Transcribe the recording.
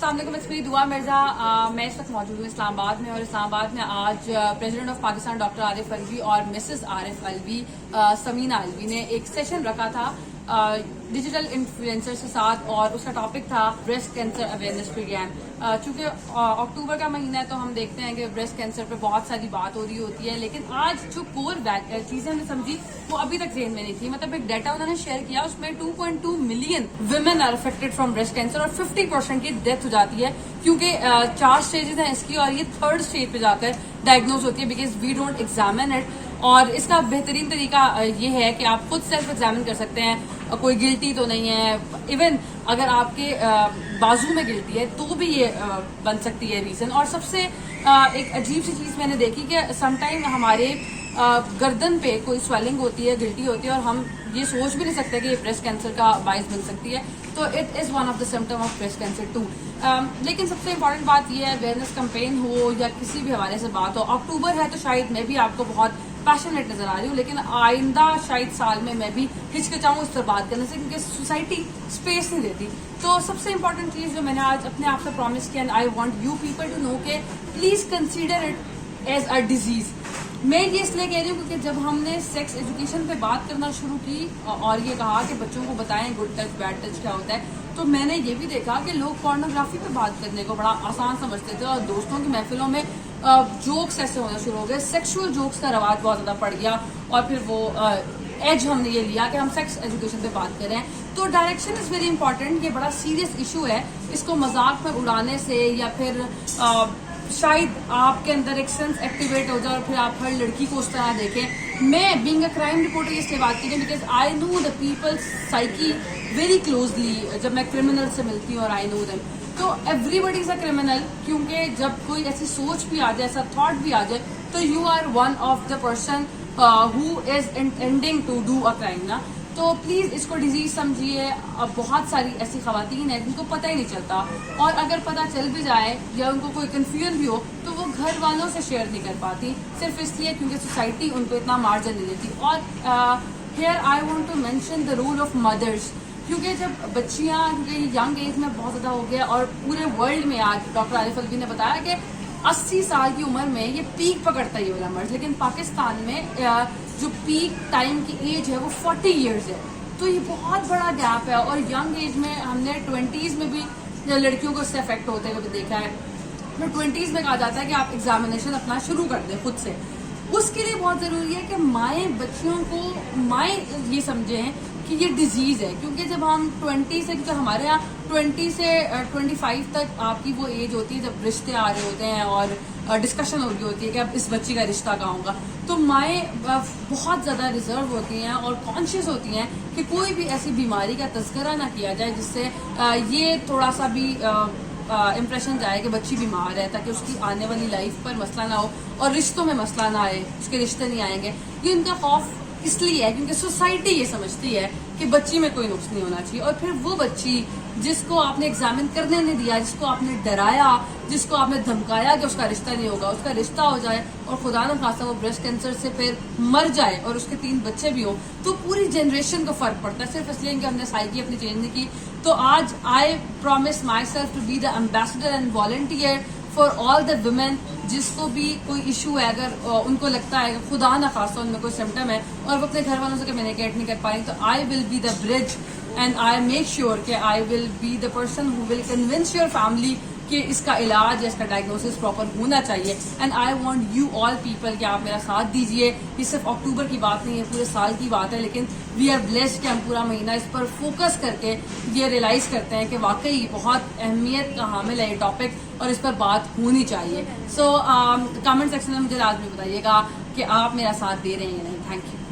अस्सलाम वालेकुम, मैं दुआ मिर्जा। मैं इस वक्त मौजूद हूँ इस्लामाबाद में, और इस्लामाबाद में आज president of Pakistan doctor Arif Alvi और मिसेस आरिफ अलवी समीना अलवी ने एक सेशन रखा था डिजिटल इन्फ्लुएंसर्स के साथ, और उसका टॉपिक था ब्रेस्ट कैंसर अवेयरनेस प्रोग्राम। चूंकि अक्टूबर का महीना है तो हम देखते हैं कि ब्रेस्ट कैंसर पे बहुत सारी बात हो रही होती है, लेकिन आज जो कोर चीजें हमने समझी वो अभी तक ज़हन में नहीं थी। मतलब एक डाटा उन्होंने शेयर किया, उसमें 2.2 million women are affected from breast cancer और 50% की डेथ हो जाती है, क्योंकि 4 स्टेजेस हैं इसकी, और ये 3rd स्टेज पे जाकर डायग्नोज होती है because we don't examine it. और इसका बेहतरीन तरीका ये है कि आप खुद सेल्फ एग्जामिन कर सकते हैं, कोई गिल्टी तो नहीं है। इवन अगर आपके बाजू में गिल्टी है तो भी ये बन सकती है रीजन। और सबसे एक अजीब सी चीज मैंने देखी कि समटाइम हमारे गर्दन पे कोई स्वेलिंग होती है, गिल्टी होती है, और हम ये सोच भी नहीं सकते कि ये ब्रेस्ट कैंसर का बायस बन सकती है। तो it is one of the symptom of breast cancer too. लेकिन सबसे इम्पॉर्टेंट बात ये है, अवेयरनेस कैंपेन हो या किसी भी हवाले से बात हो, अक्टूबर है तो शायद मैं भी आपको बहुत पैशनेट नजर आ रही हूँ, लेकिन आइंदा शायद साल में मैं भी हिचकिचाऊँ इस पर बात करने से, क्योंकि सोसाइटी स्पेस नहीं देती। तो सबसे इम्पॉर्टेंट चीज़ जो मैंने आज अपने आप से प्रॉमिस किया, and I want you people to know के please consider it as a disease. मैं ये इसलिए कह रही हूँ क्योंकि जब हमने सेक्स एजुकेशन पे बात करना शुरू की और ये कहा कि बच्चों को बताएं गुड टच बैड टच क्या होता है, तो मैंने ये भी देखा कि लोग पोर्नोग्राफी पे बात करने को बड़ा आसान समझते थे, और दोस्तों की महफिलों में जोक्स ऐसे होना शुरू हो गए, सेक्सुअल जोक्स का रवाज बहुत ज़्यादा पड़ गया, और फिर वो एज हमने ये लिया कि हम सेक्स एजुकेशन पे बात करें। तो डायरेक्शन इज़ वेरी इंपॉर्टेंट। ये बड़ा सीरियस इशू है, इसको मजाक में उड़ाने से या फिर शायद आपके अंदर एक सेंस एक्टिवेट हो जाए और फिर आप हर लड़की को उस तरह देखें। मैं बीइंग अ क्राइम रिपोर्टर इसलिए बात की because I know the people psyche very closely. जब मैं क्रिमिनल से मिलती हूँ और आई नो देम, तो एवरीबडी इज अ क्रिमिनल, क्योंकि जब कोई ऐसी सोच भी आ जाए, ऐसा थॉट भी आ जाए, तो you are one of the person who is intending to do a crime ना। तो प्लीज़ इसको डिजीज समझिए। अब बहुत सारी ऐसी खवातीन हैं जिनको पता ही नहीं चलता, और अगर पता चल भी जाए या उनको कोई कन्फ्यूजन भी हो तो वो घर वालों से शेयर नहीं कर पाती, सिर्फ इसलिए क्योंकि सोसाइटी उनको इतना मार्जिन नहीं देती। और here I want to mention the role of mothers, क्योंकि जब बच्चियाँ, क्योंकि यंग एज में बहुत ज़्यादा हो गया, और पूरे वर्ल्ड में आज डॉक्टर आरिफ अलवी ने बताया कि 80 साल की उम्र में ये पीक पकड़ता है ये वाला मर्ज, लेकिन पाकिस्तान में जो पीक टाइम की एज है वो 40 इयर्स है। तो ये बहुत बड़ा गैप है, और यंग एज में हमने 20s में भी लड़कियों को इससे अफेक्ट होते हुए देखा है। तो 20s में कहा जाता है कि आप एग्जामिनेशन अपना शुरू कर दें खुद से। उसके लिए बहुत ज़रूरी है कि माएँ बच्चियों को, माएँ ये समझें कि ये डिजीज़ है, क्योंकि जब हम 20 से, क्योंकि हमारे यहाँ 20 से 25 तक आपकी वो एज होती है जब रिश्ते आ रहे होते हैं और डिस्कशन हो रही होती है कि अब इस बच्ची का रिश्ता कहाँ होगा, तो माएँ बहुत ज़्यादा रिजर्व होती हैं और कॉन्शियस होती हैं कि कोई भी ऐसी बीमारी का तज़किरा ना किया जाए जिससे ये थोड़ा सा भी इम्प्रेशन जाए कि बच्ची बीमार है, ताकि उसकी आने वाली लाइफ पर मसला ना हो और रिश्तों में मसला ना आए, उसके रिश्ते नहीं आएंगे। ये उनका खौफ इसलिए है क्योंकि सोसाइटी ये समझती है कि बच्ची में कोई नुक्स नहीं होना चाहिए, और फिर वो बच्ची जिसको आपने एग्जामिन करने नहीं दिया, जिसको आपने डराया, जिसको आपने धमकाया कि उसका रिश्ता नहीं होगा, उसका रिश्ता हो जाए और खुदा न खासा वो ब्रेस्ट कैंसर से फिर मर जाए और उसके 3 बच्चे भी हो, तो पूरी जनरेशन को फर्क पड़ता है, सिर्फ इसलिए कि हमने साइकी अपनी चेंज नहीं की। तो आज I promise myself to be the ambassador and volunteer for all the women, जिसको भी कोई इशू है, अगर उनको लगता है कि खुदा न खासा उनमें कोई सिम्टम है और वो अपने घर वालों से कम्युनिकेट नहीं कर पाएंगे, तो I will be the bridge and I make sure कि I will be the person who will convince your family कि इसका इलाज या इसका डायग्नोसिस प्रॉपर होना चाहिए। And I want you all people कि आप मेरा साथ दीजिए। ये सिर्फ अक्टूबर की बात नहीं है, पूरे साल की बात है, लेकिन वी आर ब्लेस्ड कि हम पूरा महीना इस पर फोकस करके ये रियलाइज़ करते हैं कि वाकई बहुत अहमियत का हामिल है ये टॉपिक और इस पर बात होनी चाहिए। सो कमेंट सेक्शन में मुझे लाजमी बताइएगा कि आप मेरा साथ दे रहे हैं या नहीं। Thank you.